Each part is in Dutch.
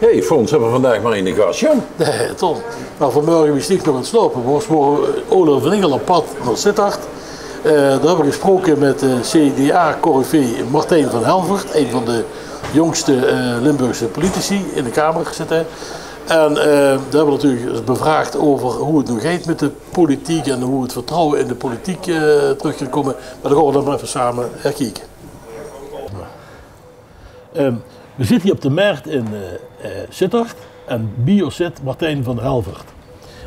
Hey Fons, hebben we vandaag maar in de gast, jong? Nee, Tom. Nou, vanmorgen was ik nog aan het slopen. We waren Olaf van Ingel op pad naar Sittard. Daar hebben we gesproken met CDA-corrivee Martijn van Helvert, een van de jongste Limburgse politici in de Kamer zitten. En daar hebben we natuurlijk bevraagd over hoe het nu gaat met de politiek en hoe het vertrouwen in de politiek terug kan komen. Maar dan gaan we dan maar even samen herkijken. We zitten hier op de markt in Sittard en bio zit Martijn van Helvert.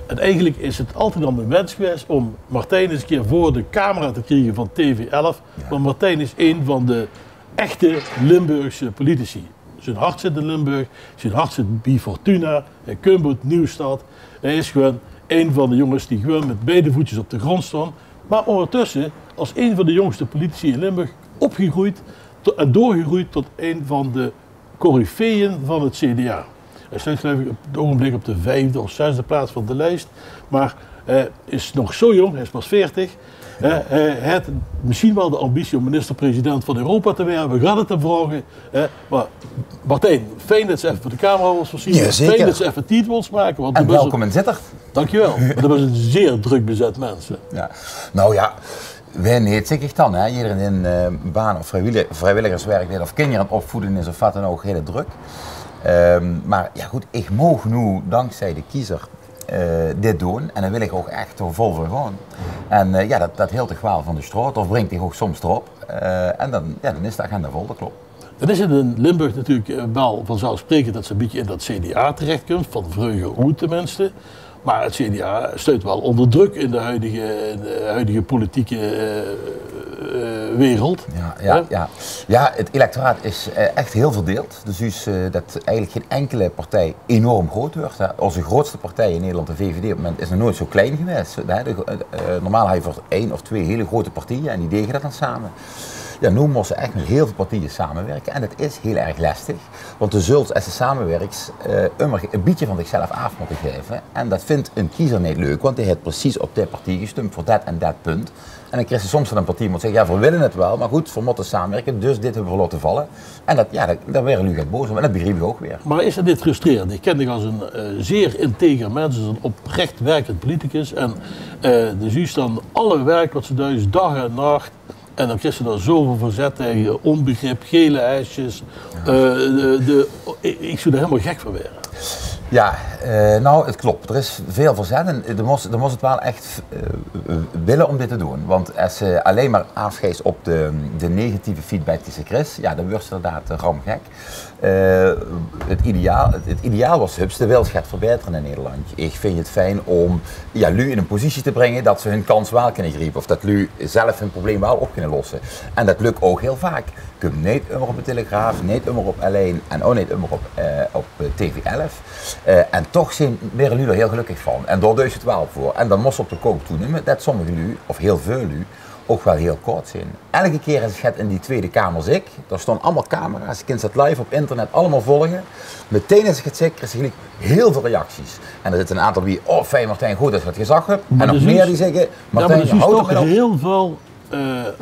En eigenlijk is het altijd al mijn wens geweest om Martijn eens een keer voor de camera te krijgen van TV11. Ja. Want Martijn is een van de echte Limburgse politici. Zijn hart zit in Limburg, zijn hart zit bij Fortuna, Kumboet, Nieuwstad. Hij is gewoon een van de jongens die gewoon met beide voetjes op de grond staan. Maar ondertussen als een van de jongste politici in Limburg opgegroeid en doorgegroeid tot een van de coryfeeën van het CDA. Hij staat geloof ik op het ogenblik op de 5e of 6e plaats van de lijst. Maar hij is nog zo jong, hij is pas 40. Hij heeft misschien wel de ambitie om minister-president van Europa te worden. We gaan het hem vragen. Maar Martijn, fijn dat ze even voor de camera was voorzien. Ja, fijn dat ze even tijd wil maken. Want en welkom in Sittard. Dankjewel. Maar dat was een zeer druk bezet mensen. Ja. Nou ja, wij niet zeker dan. Hè. Iedereen in baan of vrijwilligerswerk deed of kinderen aan het opvoeden is of wat dan ook, heel druk. Maar ja goed, ik mag nu dankzij de kiezer dit doen en dan wil ik ook echt er vol voor gaan. En ja, dat hield toch wel van de straat of brengt hij ook soms erop. En dan is de agenda vol, dat klopt. Dan is het in Limburg natuurlijk wel vanzelfsprekend dat ze een beetje in dat CDA terechtkomt, van Vreuge Hoe tenminste. Maar het CDA stuit wel onder druk in de huidige politieke wereld. Ja, het electoraat is echt heel verdeeld. Dus dat eigenlijk geen enkele partij enorm groot wordt. Hè. Onze grootste partij in Nederland, de VVD, op het moment is nog nooit zo klein geweest. Normaal heb je voor 1 of 2 hele grote partijen en die deden dat dan samen. Ja, nu moeten ze echt met heel veel partijen samenwerken en dat is heel erg lastig. Want de zult als ze samenwerkt een beetje van zichzelf af moeten geven. En dat vindt een kiezer niet leuk, want hij heeft precies op die partij gestemd voor dat en dat punt. En dan krijg je soms van een partij moet zeggen, ja, we willen het wel, maar goed, we moeten samenwerken, dus dit hebben we laten vallen. En daar werden jullie echt boos om en dat begreep ik ook weer. Maar is het dit frustrerend? Ik ken dich als een zeer integer mens, als een oprecht werkend politicus. En dus u dan alle werk wat ze thuis dag en nacht. En dan krijg je daar zoveel verzet tegen, onbegrip, gele ijsjes. Ik zou er helemaal gek van worden. Ja, nou het klopt. Er is veel verzet en er moest het wel echt willen om dit te doen. Want als je alleen maar afgeeft op de negatieve feedback die ze krijgt, ja, dan wordt ze inderdaad ramgek. Het ideaal was dat de wereld gaat verbeteren in Nederland. Ik vind het fijn om lui in een positie te brengen dat ze hun kans wel kunnen grijpen. Of dat lui zelf hun probleem wel op kunnen lossen. En dat lukt ook heel vaak. Je kunt niet immer op de Telegraaf, niet immer op L1 en ook niet immer op TV11. En toch zijn weer jullie er heel gelukkig van. En daar duist het wel voor. En dan moest op de koop toenemen dat sommige jullie, of heel veel jullie, ook wel heel kort zijn. Elke keer als ik het in die Tweede Kamer zie, daar staan allemaal camera's, je kunt het live op internet allemaal volgen. Meteen als ik het zie, krijg je heel veel reacties. En er zitten een aantal die, oh fijn Martijn, goed dat je het gezag hebt. En nog meer die zeggen, Martijn, ja, maar er is toch heel veel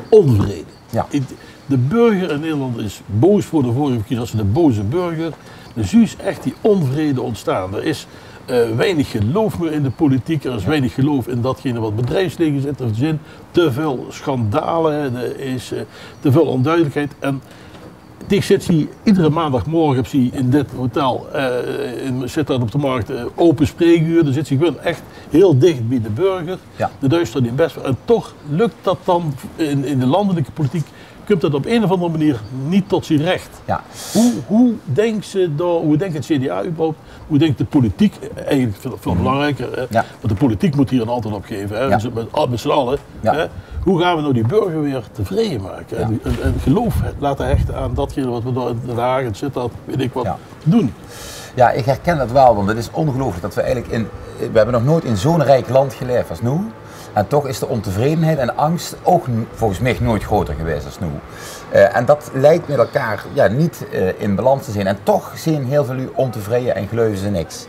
onvrede. Ja. De burger in Nederland is boos voor de vorige verkiezing, als de boze burger. Dus nu is echt die onvrede ontstaan. Er is weinig geloof meer in de politiek, er is weinig geloof in datgene wat bedrijfsleven zit. Er zijn te veel schandalen, er is te veel onduidelijkheid. En ik zit hier iedere maandagmorgen op in dit hotel, zit daar op de markt, open spreekuur. Dan zit ze gewoon echt heel dicht bij de burger. Ja. De duister die best. En toch lukt dat dan in de landelijke politiek. Komt dat op een of andere manier niet tot zijn recht. Ja. Hoe denkt het CDA überhaupt? Hoe denkt de politiek? Eigenlijk veel belangrijker. Ja. Want de politiek moet hier een antwoord op geven. Hè? Ja. Met z'n allen. Ja. Hè? Hoe gaan we nou die burger weer tevreden maken? Ja. En geloof laten hechten aan datgene wat we daar in Den Haag en Sittard, weet ik wat, doen. Ja, ik herken dat wel, want het is ongelooflijk dat we eigenlijk we hebben nog nooit in zo'n rijk land geleefd als nu. En toch is de ontevredenheid en angst ook volgens mij nooit groter geweest als nu. En dat lijkt met elkaar niet in balans te zijn. En toch zien heel veel u ontevreden en geloven ze niks.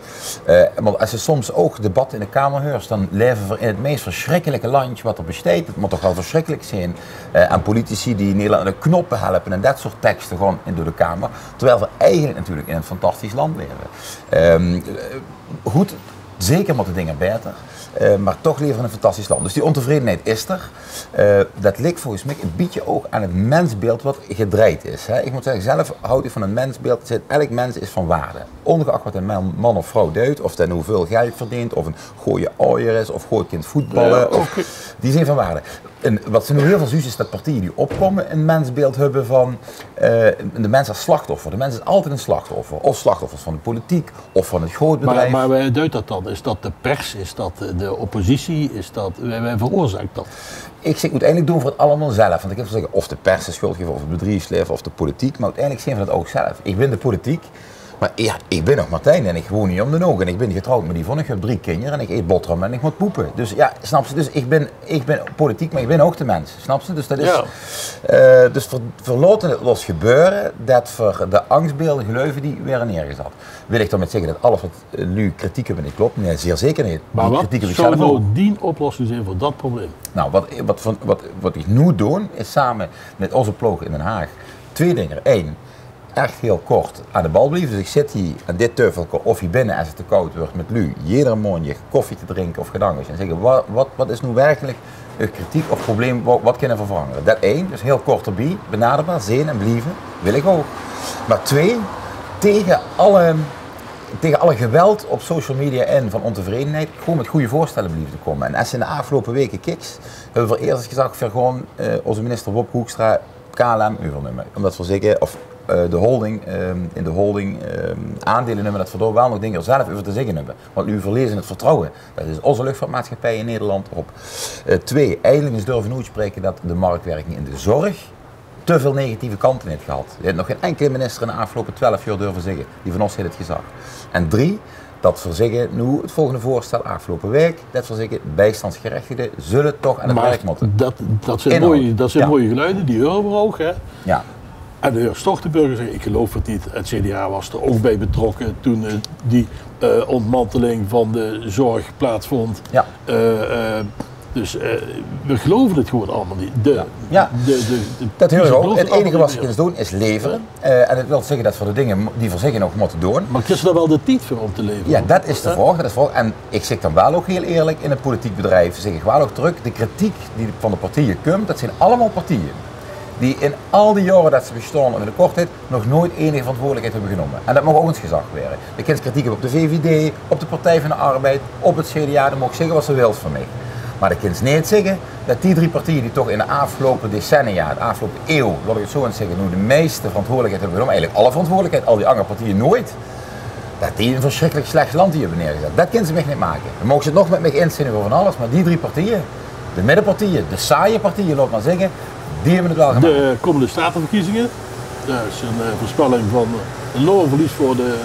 Maar als je soms ook debatten in de Kamer hoort, dan leven we in het meest verschrikkelijke landje wat er bestaat. Het moet toch wel verschrikkelijk zijn. En politici die Nederland aan de knoppen helpen en dat soort teksten gewoon door de Kamer. Terwijl we eigenlijk natuurlijk in een fantastisch land leven. Goed, zeker met de dingen beter. Maar toch leven we in een fantastisch land. Dus die ontevredenheid is er. Dat ligt volgens mij een beetje ook aan het mensbeeld wat gedraaid is. Hè. Ik moet zeggen, zelf houd ik van een mensbeeld. Elk mens is van waarde. Ongeacht wat een man of vrouw duidt, of hij hoeveel geld verdient, of een gooie ooier is, of gooit kind voetballen. Die zijn van waarde. En wat ze nu heel veel zien is dat partijen die opkomen een mensbeeld hebben van de mens als slachtoffer. De mens is altijd een slachtoffer. Of slachtoffers van de politiek, of van het grootbedrijf. Maar wij duidt dat dan? Is dat de pers? Is dat de oppositie? Wij veroorzaakt dat? Ik zeg, uiteindelijk doen we het allemaal zelf. Want ik heb te zeggen, of de pers is schuldig, of het bedrijfsleven, of de politiek. Maar uiteindelijk zijn we dat ook zelf. Ik ben de politiek. Maar ja, ik ben nog Martijn en ik woon niet om de ogen. En ik ben getrouwd met Yvonne, ik heb 3 kinderen en ik eet boterham en ik moet poepen. Dus ja, snap je? Dus ik ben politiek, maar ik ben ook de mens. Snap je? Dus dat is... Ja. Dus we laten het los gebeuren dat voor de angstbeelden geloven die weer neergezet. Wil ik daarmee zeggen dat alles wat nu kritiek hebben niet klopt? Nee, zeer zeker niet. Maar wat zou nou die oplossing zijn voor dat probleem? Nou, wat ik nu doe, is samen met onze ploeg in Den Haag 2 dingen. 1. Echt heel kort aan de bal blijven. Dus ik zit hier aan dit teufelke of hier binnen als het te koud wordt met Lu. Iedere morgen koffie te drinken of gedankjes. En zeggen wat is nu werkelijk een kritiek of probleem, wat kunnen we veranderen. Dat 1, dus heel kort erbij, benaderbaar, zijn en blijven, wil ik ook. Maar 2, tegen alle geweld op social media en van ontevredenheid, gewoon met goede voorstellen blijven te komen. En als je in de afgelopen weken kijkt, hebben we voor eerst gezegd, gewoon onze minister Bob Hoekstra KLM overnemen. Omdat we zeggen, of de holding, in de holding aandelen nemen, dat we daar wel nog dingen zelf over te zeggen hebben. Want nu verliezen het vertrouwen. Dat is onze luchtvaartmaatschappij in Nederland op. 2, eigenlijk eens durven uitspreken dat de marktwerking in de zorg te veel negatieve kanten heeft gehad. Er heeft nog geen enkele minister in de afgelopen 12 jaar durven zeggen. Die van ons heeft het gezegd. En 3, dat we zeggen, nu het volgende voorstel afgelopen week, dat we zeggen, bijstandsgerechtigden zullen toch aan het werk moeten. Dat zijn mooie geluiden, die horen we ook. Hè? Ja. En de heer Stochtenburger zegt, ik geloof het niet. Het CDA was er ook bij betrokken toen die ontmanteling van de zorg plaatsvond. Ja. Dus we geloven het gewoon allemaal niet. Dat hoor je ook. Het enige wat ze kunnen doen is leveren. En dat wil zeggen dat we de dingen die we zeggen nog moeten doen. Maar krijg je daar wel de tijd voor om te leveren? Ja, dat is de vraag. En ik zeg dan wel ook heel eerlijk, in een politiek bedrijf zeg ik wel ook terug, de kritiek die van de partijen komt, dat zijn allemaal partijen die in al die jaren dat ze bestaan in de kortheid nog nooit enige verantwoordelijkheid hebben genomen. En dat mag ook eens gezag worden. De kind kritiek hebben op de VVD, op de Partij van de Arbeid, op het CDA, dat mag zeggen wat ze wil van mij. Maar de kind niet zeggen dat die 3 partijen die toch in de afgelopen decennia, de afgelopen eeuw, laat ik het zo eens zeggen, nu de meeste verantwoordelijkheid hebben genomen, eigenlijk alle verantwoordelijkheid, al die andere partijen nooit, dat die een verschrikkelijk slecht land hier hebben neergezet. Dat kunnen ze mij niet maken. Dan mogen ze het nog met mij inzinnen over van alles, maar die 3 partijen, de middenpartijen, de saaie partijen, laat maar zeggen, die hebben het wel gemaakt. De komende statenverkiezingen, dat is een voorspelling van een loonverlies voor de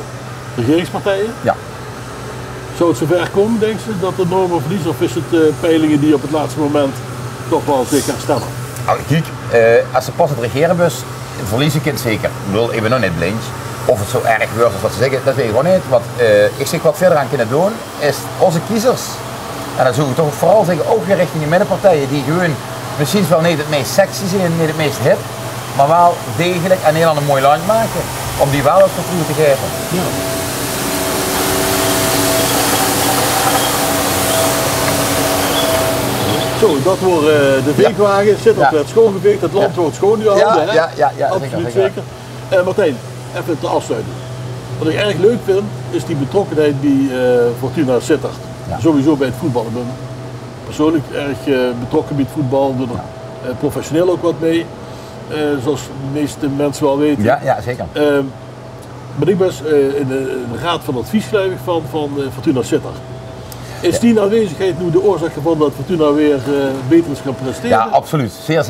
regeringspartijen. Ja. Zou het zover komen, denk je, dat er normen verlies, of is het peilingen die op het laatste moment toch wel zich herstellen? Nou, kijk, als ze pas het regeren dus, verliezen kind zeker. Ik ben nog niet blind. Of het zo erg wordt als wat ze zeggen, dat weet ik gewoon niet. Wat ik zeg wat verder aan kunnen doen, is onze kiezers. En dan zoek ik toch vooral zeggen, ook weer richting de middenpartijen die gewoon misschien wel niet het meest sexy zijn, niet het meest hip, maar wel degelijk en Nederland een mooi land maken. Om die wel het vertrouwen te geven. Ja. Zo, dat worden de veegwagen, zit op het schoongeveegd, het land wordt schoongehouden. Ja, absoluut zeker. Martijn, even te afsluiten. Wat ik erg leuk vind, is die betrokkenheid bij Fortuna Sittard. Ja. Sowieso bij het voetbal. Ik ben persoonlijk erg betrokken bij het voetbal, doe er professioneel ook wat mee, zoals de meeste mensen wel weten. Ja, zeker. Maar ik ben in de raad van advies van Fortuna Sittard. Is die aanwezigheid nu de oorzaak ervan dat Fortuna weer beter is gaan presteren? Ja, absoluut. Zeer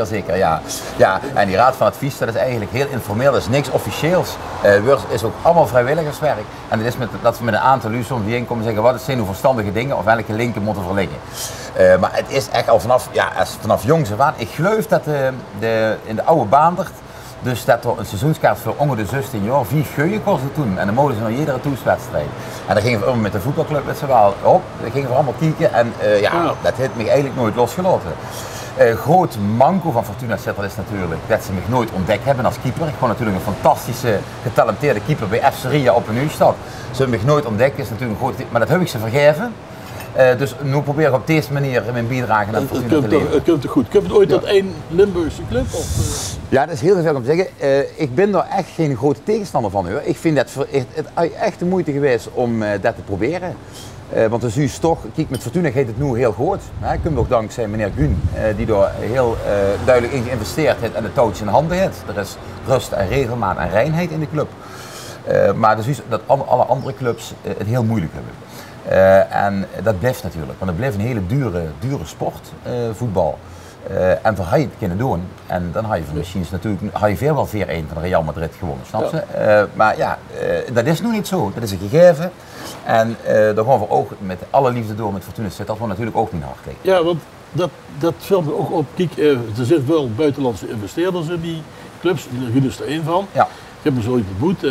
zeker, ja. Ja, en die raad van advies, dat is eigenlijk heel informeel, dat is niks officieels. Het is ook allemaal vrijwilligerswerk. En het is dat we met een aantal uur soms bijeenkomen en zeggen, wat zijn nu verstandige dingen of welke linken moeten verleggen. Maar het is echt al vanaf jongs af aan. Ik geloof dat in de oude Baandert, dus dat er een seizoenskaart voor onder de 16 jaar 4 geuien kostte toen. En dan mogen ze naar iedere toetswedstrijd. En dan gingen we met de voetbalclub met z'n wel op. Dan gingen we allemaal kijken en dat heeft me eigenlijk nooit losgelaten. Groot manco van Fortuna Sittard is natuurlijk dat ze me nooit ontdekt hebben als keeper. Ik gewoon natuurlijk een fantastische, getalenteerde keeper bij FC Ria op een Nieuwstad. Ze hebben me nooit ontdekt, is natuurlijk een grote, maar dat heb ik ze vergeven. Dus nu probeer ik op deze manier mijn bijdrage naar Fortuna te leveren. Het komt toch goed. Kun je het ooit tot één Limburgse club? Of? Ja, dat is heel veel om te zeggen. Ik ben daar echt geen grote tegenstander van. Hoor. Ik vind het echt de moeite geweest om dat te proberen. Want de Zuus toch, kijk, met Fortuna gaat het nu heel goed. Ik kom ook dankzij meneer Gun, die daar heel duidelijk in geïnvesteerd heeft en de touwtjes in handen heeft. Er is rust en regelmaat en reinheid in de club. Maar de Zuus, dat alle andere clubs het heel moeilijk hebben. En dat blijft natuurlijk, want het blijft een hele dure sport, voetbal. En voor hij het kunnen doen, en dan had je van machines natuurlijk, had je veel wel 4-1 van Real Madrid gewonnen, snap je? Maar ja, dat is nu niet zo, dat is een gegeven. En daar gaan we ook met alle liefde door met Fortuna Sittard, dat we natuurlijk ook niet hard liggen. Ja, want dat valt me ook op. Kijk, er zitten wel buitenlandse investeerders in die clubs, Gun is er één van. Ja. Ik heb hem zo ontmoet.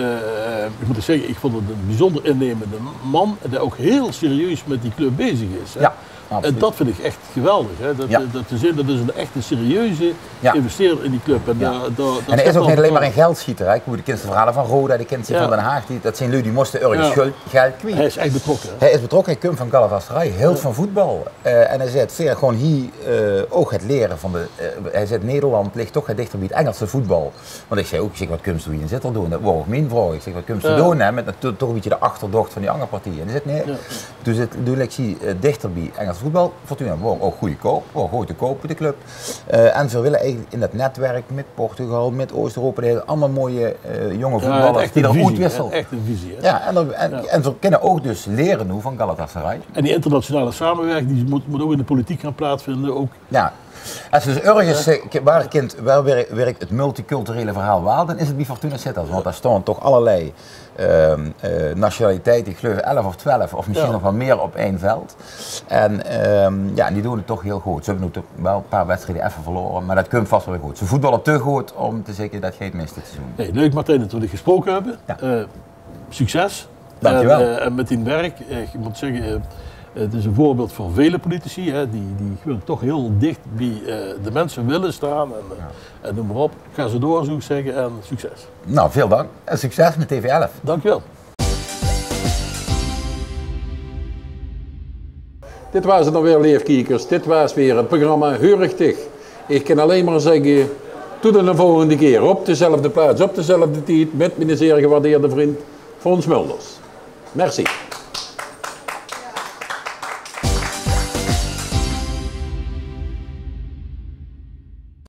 Ik moet zeggen, ik vond het een bijzonder innemende man die ook heel serieus met die club bezig is. Hè? Ja, en dat vind ik echt geweldig. Hè? Dat is een echte serieuze investeerder in die club. En, en hij is ook niet alleen maar een geldschieter. Hè? Ik moet de kinderen verhalen van Roda, de kinderen van Den Haag. Dat zijn lui die moesten ergens geld kwijt. Hij is echt betrokken. Hè? Hij is betrokken, hij komt van Galatasaray, heel van voetbal. En hij zegt veel gewoon hier ook het leren van hij zegt Nederland ligt toch dichter bij het Engelse voetbal. Want ik zei ook, wat kunst doe je in Sittard doen? Dat was ook mijn vraag. Ik zeg, wat kunst doen? Hè? Met toch een beetje de achterdocht van die andere partijen. En hij zegt nee. Dus het doe ik zie dichter bij Engelse voetbal. Fortuna wordt ook goedkoop, wordt goed te kopen de club. En ze willen eigenlijk in dat netwerk met Portugal, met Oost-Europa, allemaal mooie jonge voetballers die er uitwisselen. Echt een visie. Hè? Ja, en ze kunnen ook dus leren nu van Galatasaray. En die internationale samenwerking die moet ook in de politiek gaan plaatsvinden. Ook. Ja. Als dus ergens waar werkt het multiculturele verhaal wel, dan is het bij Fortuna Sittard. Want daar staan toch allerlei nationaliteiten, ik geloof 11 of 12 of misschien nog wel meer op één veld. En die doen het toch heel goed. Ze hebben nu wel een paar wedstrijden even verloren, maar dat komt vast wel goed. Ze voetballen te goed om te zeggen dat geen mist dit seizoen. Hey, leuk Martijn dat we gesproken hebben. Ja. Succes. Dankjewel. En met die werk, ik moet zeggen, het is een voorbeeld voor vele politici, hè, die toch heel dicht bij de mensen willen staan. En noem maar op. Ga ze door, zou ik zeggen, en succes. Nou, veel dank. En succes met TV11. Dankjewel. Dit was het dan weer, leefkijkers. Dit was weer het programma Heurigtig. Ik kan alleen maar zeggen, tot de volgende keer. Op dezelfde plaats, op dezelfde tijd, met mijn zeer gewaardeerde vriend Fons Mulders. Merci.